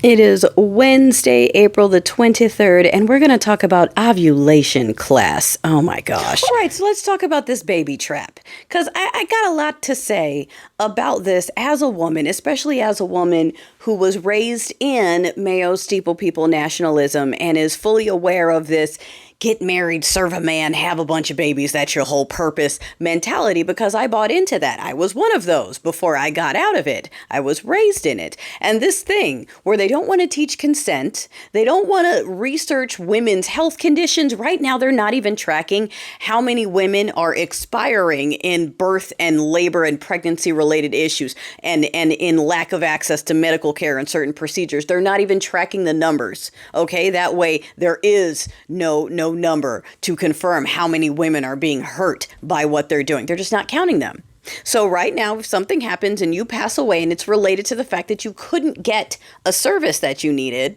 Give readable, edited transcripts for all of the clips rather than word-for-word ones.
It is Wednesday, April the 23rd, and we're going to talk about ovulation class. Oh my gosh. All right, so let's talk about this baby trap, because I got a lot to say about this as a woman, especially as a woman who was raised in Mayo Steeple People nationalism and is fully aware of this get married, serve a man, have a bunch of babies, that's your whole purpose mentality, because I bought into that. I was one of those before I got out of it. I was raised in it. And this thing where they don't want to teach consent, they don't want to research women's health conditions. Right now, they're not even tracking how many women are expiring in birth and labor and pregnancy related issues and in lack of access to medical care and certain procedures. They're not even tracking the numbers. Okay, that way there is no number to confirm how many women are being hurt by what they're doing. They're just not counting them. So right now, if something happens and you pass away and it's related to the fact that you couldn't get a service that you needed,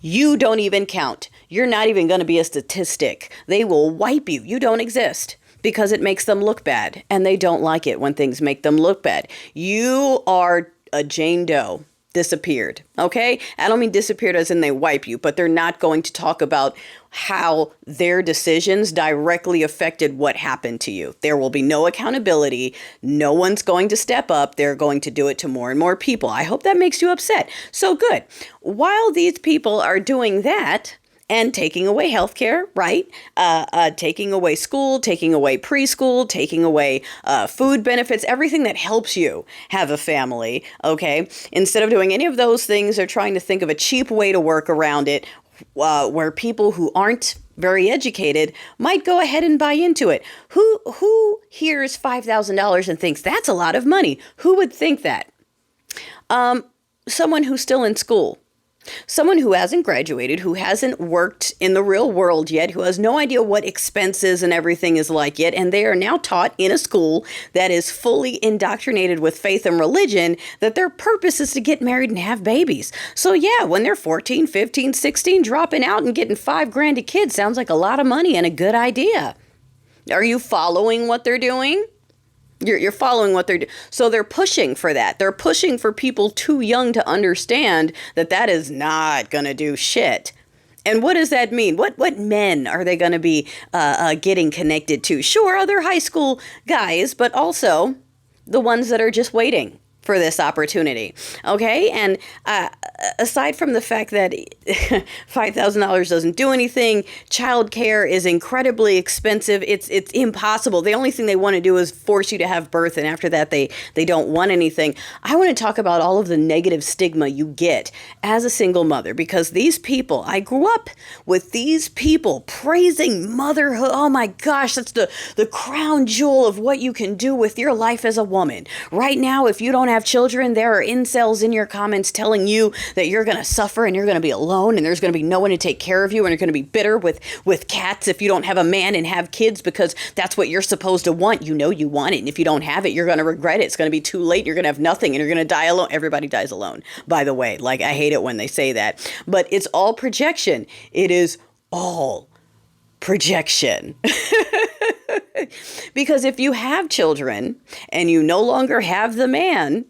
you don't even count. You're not even going to be a statistic. They will wipe you. You don't exist because it makes them look bad, and they don't like it when things make them look bad. You are a Jane Doe. Disappeared. Okay? I don't mean disappeared as in they wipe you, but they're not going to talk about how their decisions directly affected what happened to you. There will be no accountability. No one's going to step up. They're going to do it to more and more people. I hope that makes you upset. So good. While these people are doing that, and taking away healthcare, right? Taking away school, taking away preschool, taking away food benefits, everything that helps you have a family, okay? Instead of doing any of those things, they're trying to think of a cheap way to work around it where people who aren't very educated might go ahead and buy into it. Who hears $5,000 and thinks that's a lot of money? Who would think that? Someone who's still in school. Someone who hasn't graduated, who hasn't worked in the real world yet, who has no idea what expenses and everything is like yet, and they are now taught in a school that is fully indoctrinated with faith and religion that their purpose is to get married and have babies. So yeah, when they're 14, 15, 16, dropping out and getting $5,000 a kid sounds like a lot of money and a good idea. Are you following what they're doing? You're following what they're doing. So they're pushing for that. They're pushing for people too young to understand that that is not going to do shit. And what does that mean? What men are they going to be getting connected to? Sure, other high school guys, but also the ones that are just waiting for this opportunity. Okay? And aside from the fact that $5,000 doesn't do anything, childcare is incredibly expensive. It's impossible. The only thing they want to do is force you to have birth, and after that they don't want anything. I want to talk about all of the negative stigma you get as a single mother, because these people, I grew up with these people praising motherhood. Oh my gosh, that's the crown jewel of what you can do with your life as a woman. Right now, if you don't have children, there are incels in your comments telling you that you're going to suffer and you're going to be alone and there's going to be no one to take care of you, and you're going to be bitter with cats if you don't have a man and have kids, because that's what you're supposed to want. You know you want it, and if you don't have it, you're going to regret it. It's going to be too late. You're going to have nothing and you're going to die alone. Everybody dies alone, by the way. Like, I hate it when they say that, but it's all projection. It is all projection. Because if you have children and you no longer have the man,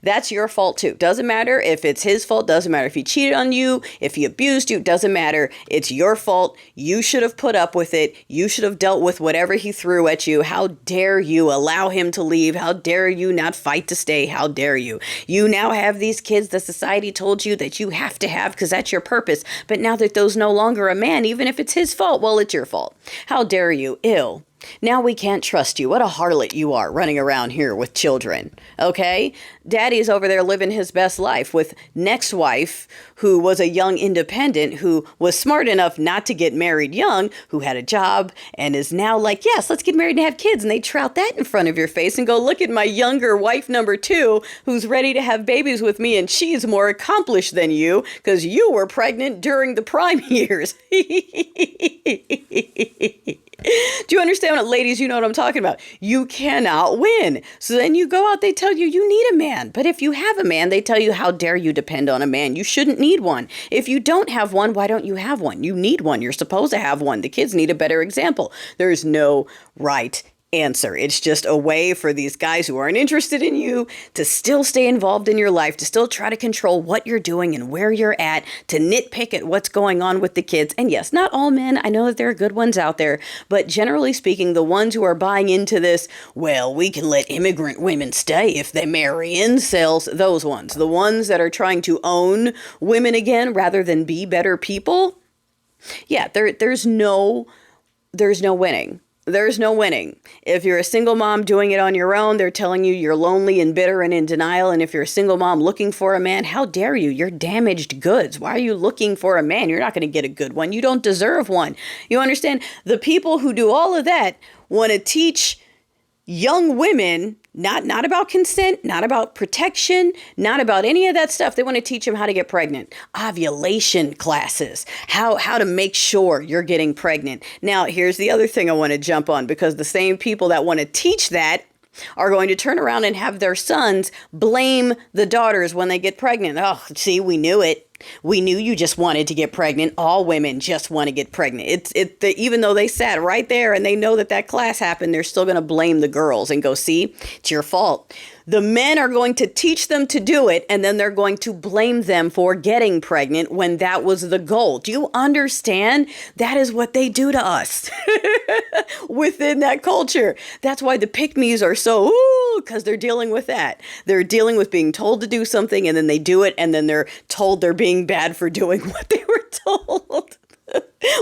that's your fault too. Doesn't matter if it's his fault. Doesn't matter if he cheated on you, if he abused you. Doesn't matter. It's your fault. You should have put up with it. You should have dealt with whatever he threw at you. How dare you allow him to leave? How dare you not fight to stay? How dare you? You now have these kids that society told you that you have to have because that's your purpose. But now that those no longer a man, even if it's his fault, well, it's your fault. How dare you? Ill. Now we can't trust you. What a harlot you are running around here with children. Okay? Daddy's over there living his best life with next wife, who was a young independent, who was smart enough not to get married young, who had a job and is now like, yes, let's get married and have kids. And they trout that in front of your face and go, look at my younger wife number 2, who's ready to have babies with me. And she's more accomplished than you because you were pregnant during the prime years. Do you understand what, ladies? You know what I'm talking about. You cannot win. So then you go out, they tell you you need a man. But if you have a man, they tell you, how dare you depend on a man? You shouldn't need one. If you don't have one, why don't you have one? You need one. You're supposed to have one. The kids need a better example. There's no right answer. It's just a way for these guys who aren't interested in you to still stay involved in your life, to still try to control what you're doing and where you're at, to nitpick at what's going on with the kids. And yes, not all men. I know that there are good ones out there, but generally speaking, the ones who are buying into this, well, we can let immigrant women stay if they marry incels, those ones, the ones that are trying to own women again rather than be better people. Yeah, there's no winning. There's no winning. If you're a single mom doing it on your own, they're telling you you're lonely and bitter and in denial. And if you're a single mom looking for a man, how dare you? You're damaged goods. Why are you looking for a man? You're not going to get a good one. You don't deserve one. You understand? The people who do all of that want to teach young women not about consent, not about protection, not about any of that stuff. They want to teach them how to get pregnant. Ovulation classes, how to make sure you're getting pregnant. Now, here's the other thing I want to jump on, because the same people that want to teach that are going to turn around and have their sons blame the daughters when they get pregnant. Oh, see, we knew it. We knew you just wanted to get pregnant. All women just want to get pregnant. Even though they sat right there and they know that class happened, they're still going to blame the girls and go, see, it's your fault. The men are going to teach them to do it, and then they're going to blame them for getting pregnant when that was the goal. Do you understand? That is what they do to us within that culture. That's why the pick-me's are so, because they're dealing with that. They're dealing with being told to do something, and then they do it, and then they're told they're being bad for doing what they were told.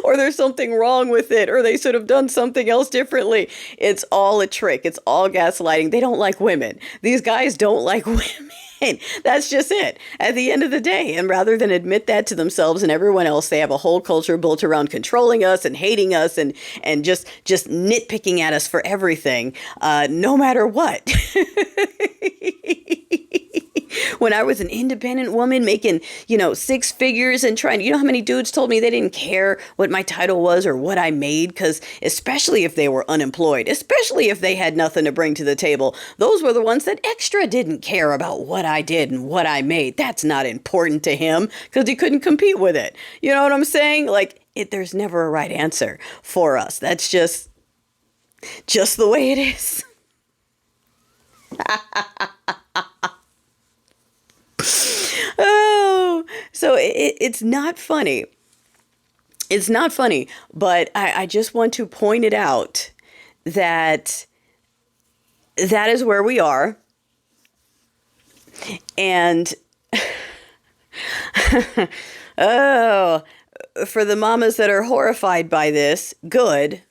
Or there's something wrong with it, or they should have done something else differently. It's all a trick. It's all gaslighting. They don't like women. These guys don't like women. That's just it at the end of the day. And rather than admit that to themselves and everyone else, they have a whole culture built around controlling us and hating us and just nitpicking at us for everything, no matter what. When I was an independent woman making, six figures and trying, you know how many dudes told me they didn't care what my title was or what I made? Because especially if they were unemployed, especially if they had nothing to bring to the table, those were the ones that extra didn't care about what I did and what I made. That's not important to him because he couldn't compete with it. You know what I'm saying? There's never a right answer for us. That's just the way it is. Oh, so it's not funny. It's not funny, but I just want to point it out that is where we are. And oh, for the mamas that are horrified by this, good.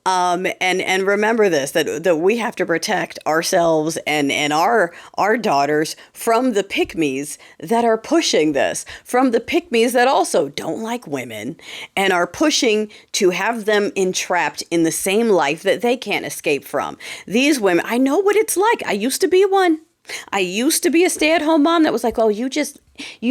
And remember this, that we have to protect ourselves and our daughters from the pick-me's that are pushing this, from the pick-me's that also don't like women and are pushing to have them entrapped in the same life that they can't escape from. These women, I know what it's like. I used to be one. I used to be a stay-at-home mom that was like, oh, you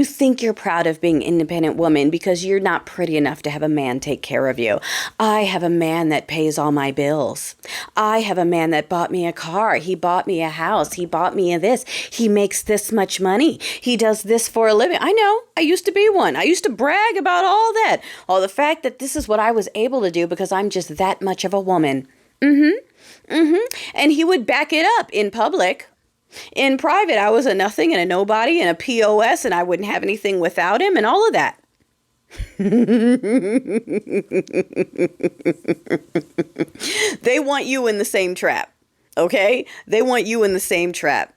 think you're proud of being an independent woman because you're not pretty enough to have a man take care of you. I have a man that pays all my bills. I have a man that bought me a car. He bought me a house. He bought me a this. He makes this much money. He does this for a living. I know. I used to be one. I used to brag about all that. All the fact that this is what I was able to do because I'm just that much of a woman. And he would back it up in public. In private, I was a nothing and a nobody and a POS, and I wouldn't have anything without him and all of that. They want you in the same trap, okay? They want you in the same trap.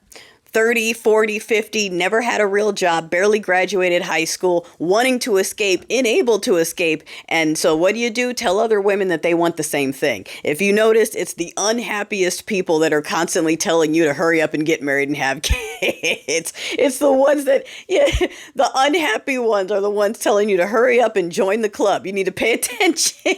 30, 40, 50, never had a real job, barely graduated high school, wanting to escape, unable to escape. And so what do? Tell other women that they want the same thing. If you noticed, it's the unhappiest people that are constantly telling you to hurry up and get married and have kids. It's the ones that, the unhappy ones are the ones telling you to hurry up and join the club. You need to pay attention.